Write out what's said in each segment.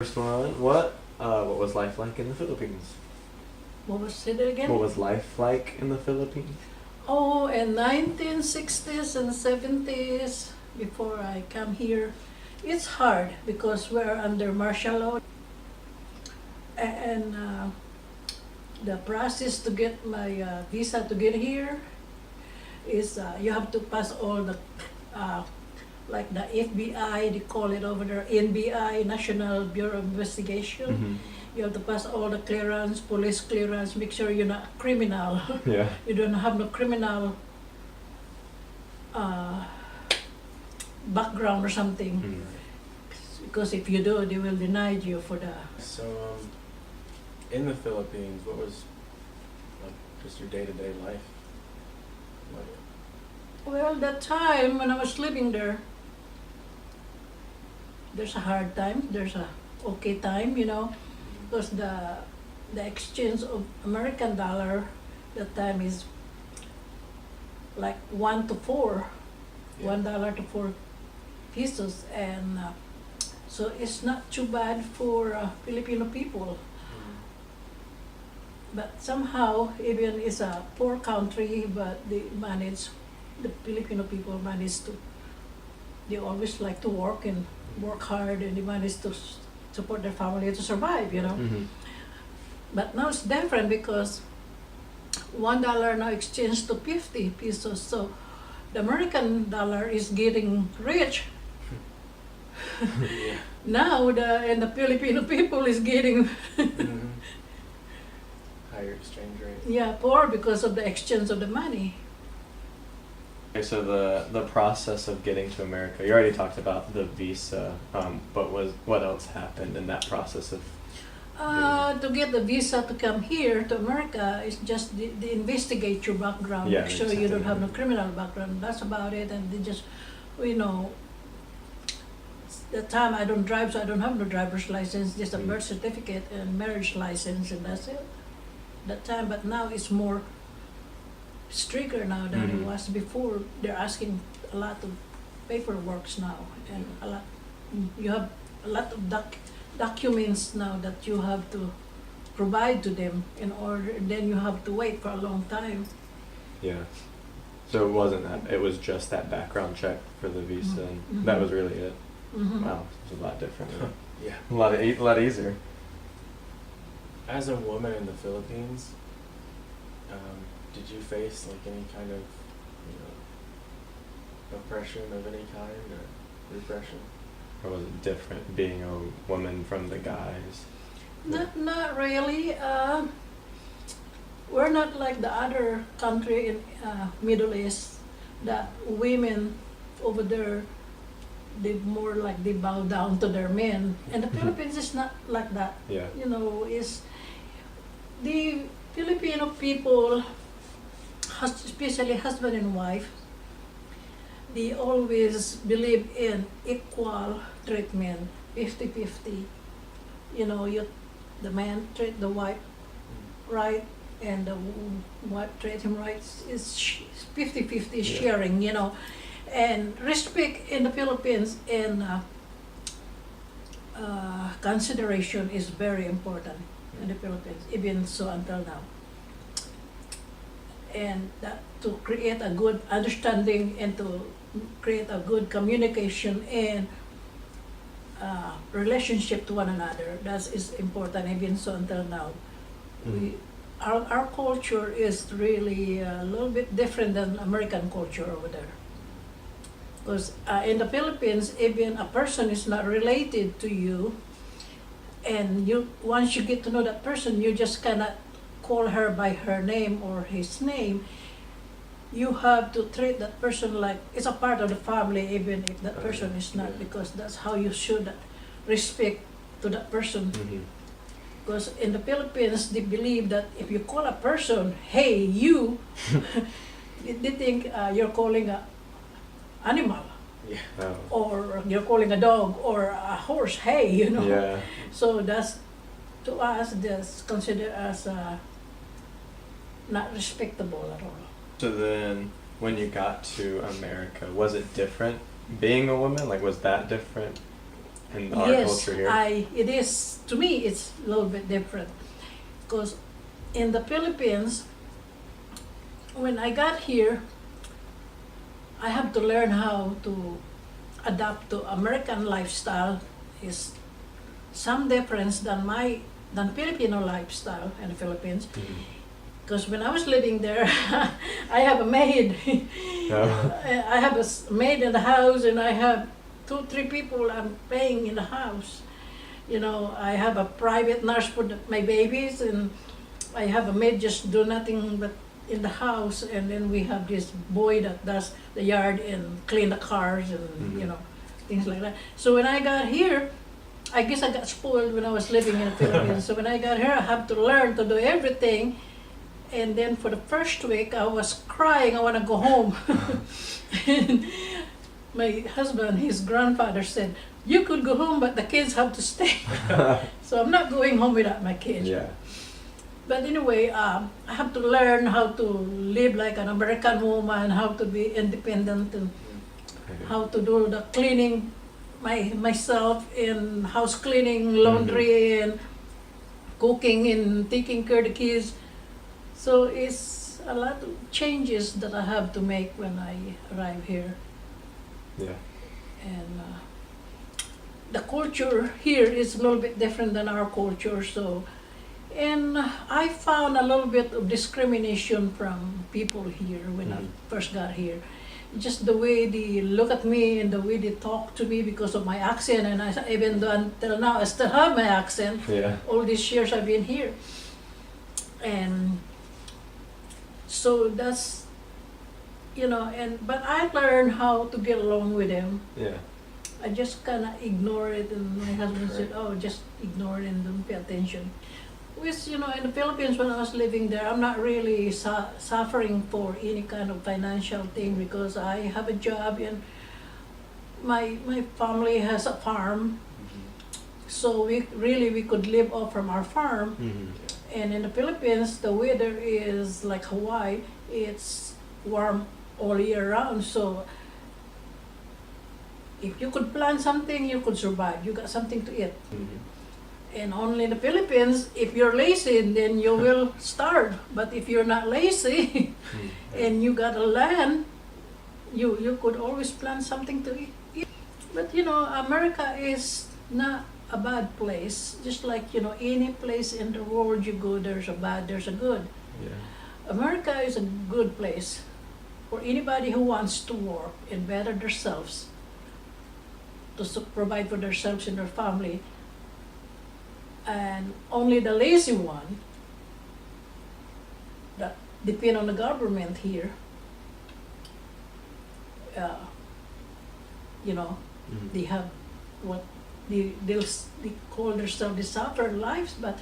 First one, what was life like in the Philippines? What was it again? What was life like in the Philippines? Oh, in 1960s and 70s, before I come here, it's hard because we're under martial law, and the process to get my visa to get here is you have to pass all the uh, like the FBI, they call it over there, NBI, National Bureau of Investigation. Mm-hmm. You have to pass all the clearance, police clearance, make sure you're not a criminal. Yeah. You don't have no criminal uh, background or something. Mm. Because if you do, they will deny you for the. So, in the Philippines, what was like just your day-to-day life? Like, Well, that time when I was living there, there's a hard time, there's a okay time, because the exchange of American dollar that time is like 1 to 4, yeah. $1 to 4 pesos, and so it's not too bad for Filipino people. Mhm. But somehow, even it's a poor country, but the Filipino people manage to, they always like to work and work hard, and they manage to support their family to survive. Mm-hmm. But now it's different because $1 now exchanged to 50 pesos, so the American dollar is getting rich. Yeah. Now the Filipino people is getting Mhm. Higher exchange rate. poor because of the exchange of the money. Okay, so the process of getting to America, you already talked about the visa, but what else happened in that process of? To get the visa to come here to America is just they investigate your background, Yeah, make sure you don't have no criminal background. That's about it, and they just, you know, the time I don't drive, so I don't have no driver's license, just a Mm. birth certificate and marriage license, and that's it. That time, but now it's more stricter now than it Mhm. was before. They're asking a lot of paperwork now, and a lot. You have a lot of documents now that you have to provide to them in order. Then you have to wait for a long time. Yeah. So it wasn't that. It was just that background check for the visa, and Mhm. that was really it. Mhm. Wow, it's a lot different. Yeah. A lot easier. As a woman in the Philippines, did you face like any kind of, oppression of any kind or repression? Or was it different being a woman from the guys? Not really. We're not like the other country in Middle East that women over there they more like they bow down to their men, and the Philippines is not like that. Yeah. Is the Filipino people, especially husband and wife, they always believe in equal treatment, 50-50. The man treat the wife right, and the wife treat him right. It's 50-50 Yeah. sharing. And respect in the Philippines and consideration is very important in the Philippines, even so until now. And that to create a good understanding and to create a good communication and relationship to one another, that is important even so until now. Our culture is really a little bit different than American culture over there. Because in the Philippines, even a person is not related to you, and once you get to know that person, you just cannot call her by her name or his name. You have to treat that person like it's a part of the family, even if that person is not, Yeah. because that's how you should respect to that person. Mm-hmm. Because in the Philippines, they believe that if you call a person, hey, you, they think you're calling a animal, Yeah. Oh. or you're calling a dog or a horse, hey, Yeah. So that's, to us, that's considered as not respectable at all. So then, when you got to America, was it different being a woman? Like, was that different? in our culture here? It is, to me, it's a little bit different. Because in the Philippines, when I got here, I have to learn how to adapt to American lifestyle. Is some difference than Filipino lifestyle in the Philippines. Mhm. Because when I was living there, I have a maid. Oh. I have a maid in the house, and I have 2, 3 people I'm paying in the house. You know, I have a private nurse for my babies, and I have a maid just do nothing but in the house, and then we have this boy that does the yard and clean the cars and you Mhm. know, things like that. So when I got here, I guess I got spoiled when I was living in the Philippines. So when I got here, I have to learn to do everything. And then for the first week, I was crying. I want to go home. And my husband, his grandfather said, "You could go home, but the kids have to stay." So I'm not going home without my kids. Yeah. But anyway, I have to learn how to live like an American woman, how to be independent, and how to do the cleaning myself, in house cleaning, laundry, and cooking, and taking care of the kids. So it's a lot of changes that I have to make when I arrive here. Yeah. And the culture here is a little bit different than our culture. So, and I found a little bit of discrimination from people here when I Mhm. first got here. Just the way they look at me and the way they talk to me because of my accent, and even though until now I still have my accent. Yeah. All these years I've been here, and so that's, you know, but I learned how to get along with them. Yeah. I just kind of ignore it, and my husband said, "Oh, just ignore it and don't pay attention." Which, you know, in the Philippines when I was living there, I'm not really suffering for any kind of financial thing because I have a job, and my family has a farm, so we could live off from our farm. Mhm. And in the Philippines, the weather is like Hawaii. It's warm all year round. So if you could plant something, you could survive. You got something to eat. Mhm. And only in the Philippines, if you're lazy, then you will starve. But if you're not lazy Mhm. and you got a land, you could always plant something to eat. But you know, America is not a bad place. Just like, you know, any place in the world you go, there's a bad, there's a good. Yeah. America is a good place for anybody who wants to work and better themselves, to provide for themselves and their family. And only the lazy one that depend on the government here, you know, Mhm. they have what they call themselves, they suffer lives. But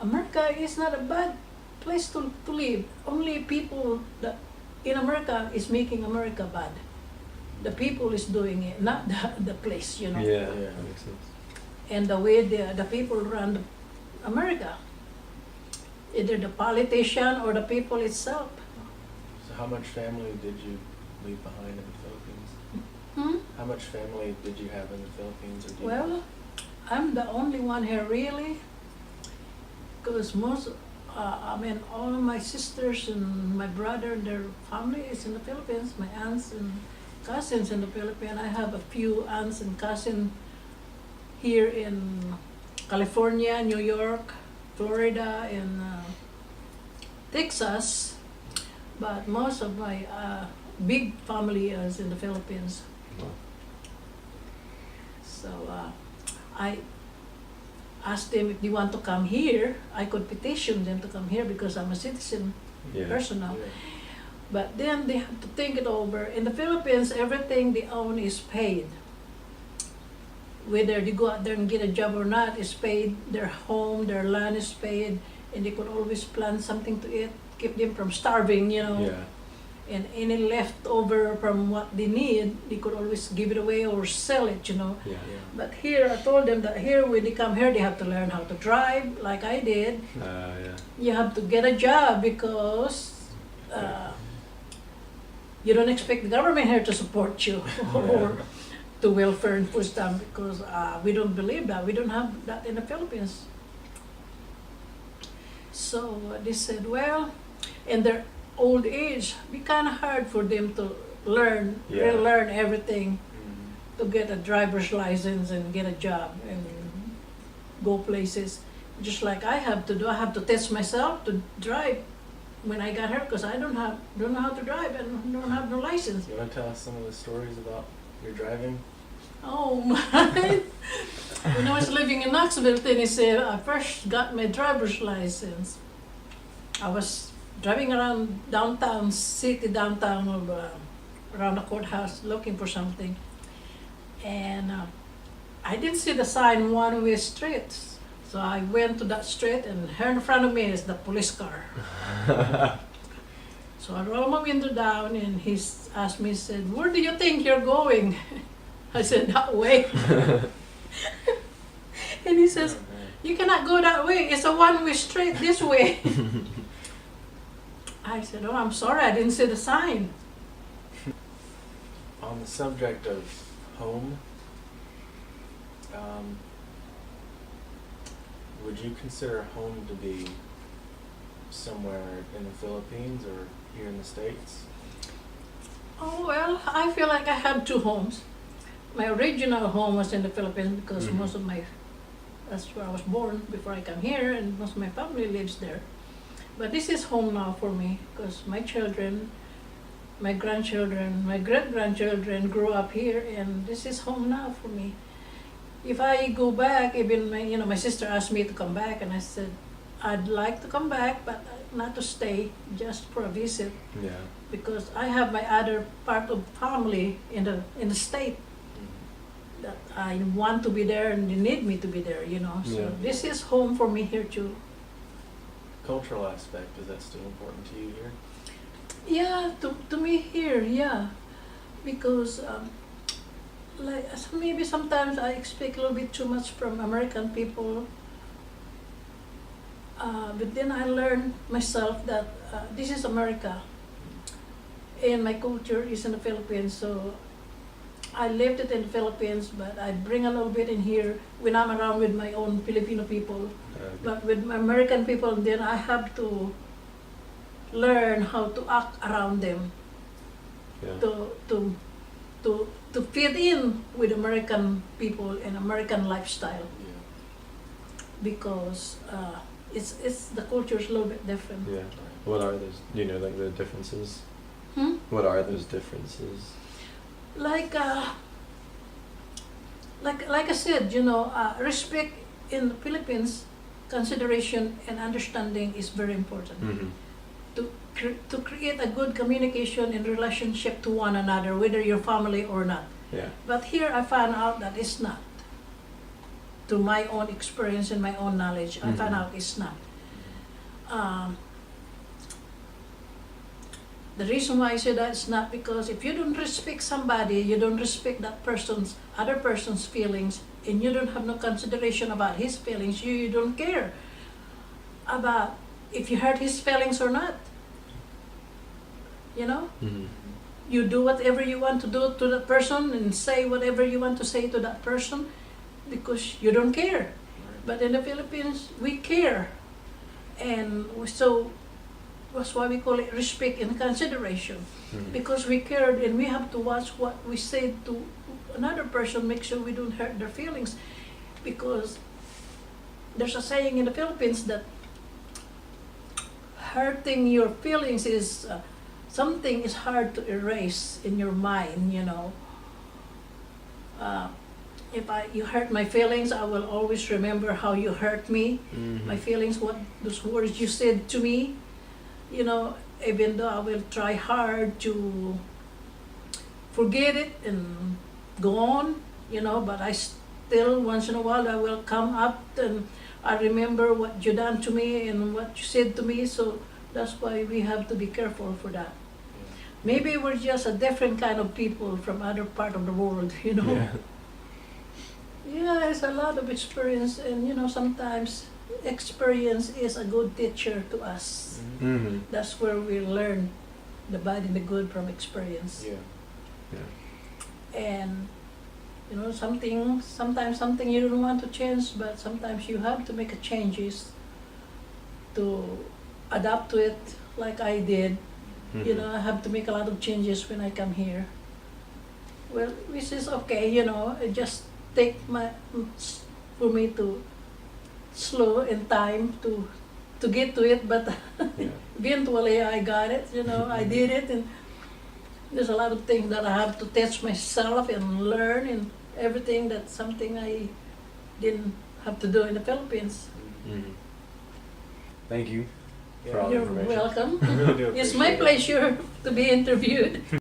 America is not a bad place to live. Only people that in America is making America bad. The people is doing it, not the place, you know. Yeah. Yeah. That makes sense. And the way the people run America, either the politician or the people itself. So how much family did you leave behind in the Philippines? Hmm? How much family did you have in the Philippines? Or do you Well, I'm the only one here really, because all of my sisters and my brother and their family is in the Philippines. My aunts and cousins in the Philippines. I have a few aunts and cousins here in California, New York, Florida, and Texas. But most of my big family is in the Philippines. Wow. So I asked them if they want to come here. I could petition them to come here because I'm a citizen Yeah. person now. Yeah. But then they have to think it over. In the Philippines, everything they own is paid. Whether they go out there and get a job or not is paid. Their home, their land is paid, and they could always plant something to eat, keep them from starving, you know. Yeah. And any leftover from what they need, they could always give it away or sell it, you know. Yeah. Yeah. But here, I told them that here, when they come here, they have to learn how to drive, like I did. Yeah. You have to get a job because you don't expect the government here to support you, or to welfare and food stamp because we don't believe that. We don't have that in the Philippines. So they said, well, in their old age, be kind of hard for them to learn, Yeah. relearn everything, Mhm. to get a driver's license and get a job and go places. Just like I have to do. I have to test myself to drive when I got here because I don't know how to drive and don't have no license. You want to tell us some of the stories about your driving? Oh my! When I was living in Knoxville, Tennessee, I first got my driver's license. I was driving around downtown, of around the courthouse looking for something. And I didn't see the sign one-way streets. So I went to that street and here in front of me is the police car. So I rolled my window down and he asked me, said, where do you think you're going? I said, that way. And he says, Oh, man. you cannot go that way. It's a one-way street this way. I said, oh, I'm sorry, I didn't see the sign. On the subject of home, would you consider home to be somewhere in the Philippines or here in the States? Oh, well, I feel like I had two homes. My original home was in the Philippines because Mhm. that's where I was born before I came here, and most of my family lives there. But this is home now for me because my children, my grandchildren, my great-grandchildren grew up here, and this is home now for me. If I go back, even my sister asked me to come back, and I said, I'd like to come back, but not to stay, just for a visit, Yeah. because I have my other part of family in the state that I want to be there and they need me to be there, So Yeah. this is home for me here too. Cultural aspect, is that still important to you here? Yeah, to me here, yeah, because maybe sometimes I expect a little bit too much from American people. But then I learned myself that this is America, and my culture is in the Philippines. So I lived it in the Philippines, but I bring a little bit in here when I'm around with my own Filipino people. But with my American people, then I have to learn how to act around them Yeah. to fit in with American people and American lifestyle, Yeah. because it's the culture is a little bit different. Yeah. What are those? Do you know like the differences? Hmm? What are those differences? Like I said, respect in the Philippines, consideration and understanding is very important. Mm-hmm. To create a good communication and relationship to one another, whether you're family or not. Yeah. But here I found out that it's not. To my own experience and my own knowledge, I found Mhm. out it's not. The reason why I say that is not because if you don't respect somebody, you don't respect that other person's feelings, and you don't have no consideration about his feelings, you don't care about if you hurt his feelings or not. Mm-hmm. You do whatever you want to do to that person and say whatever you want to say to that person because you don't care. Right. But in the Philippines, we care. And so that's why we call it respect and consideration. Mm-hmm. Because we cared and we have to watch what we say to another person, make sure we don't hurt their feelings. Because there's a saying in the Philippines that hurting your feelings is something is hard to erase in your mind, If you hurt my feelings, I will always remember how you hurt me. Mm-hmm. My feelings, what those words you said to me, even though I will try hard to forget it and go on, but I still, once in a while, I will come up and I remember what you done to me and what you said to me, so that's why we have to be careful for that. Yeah. Maybe we're just a different kind of people from other part of the world, Yeah. Yeah, there's a lot of experience, and sometimes experience is a good teacher to us. Mhm. Mm-hmm. That's where we learn the bad and the good from experience. Yeah. Yeah. And sometimes something you don't want to change, but sometimes you have to make a changes to adapt to it, like I did. You know, I have to make a lot of changes when I come here. Well, which is okay, you know, it just take for me to slow in time to get to it, but Yeah. eventually I got it, you know, I did it, and there's a lot of things that I have to teach myself and learn, and everything that's something I didn't have to do in the Philippines. Mhm. Thank you. Yeah. For all the You're information. welcome. I really do It's my appreciate it. pleasure to be interviewed.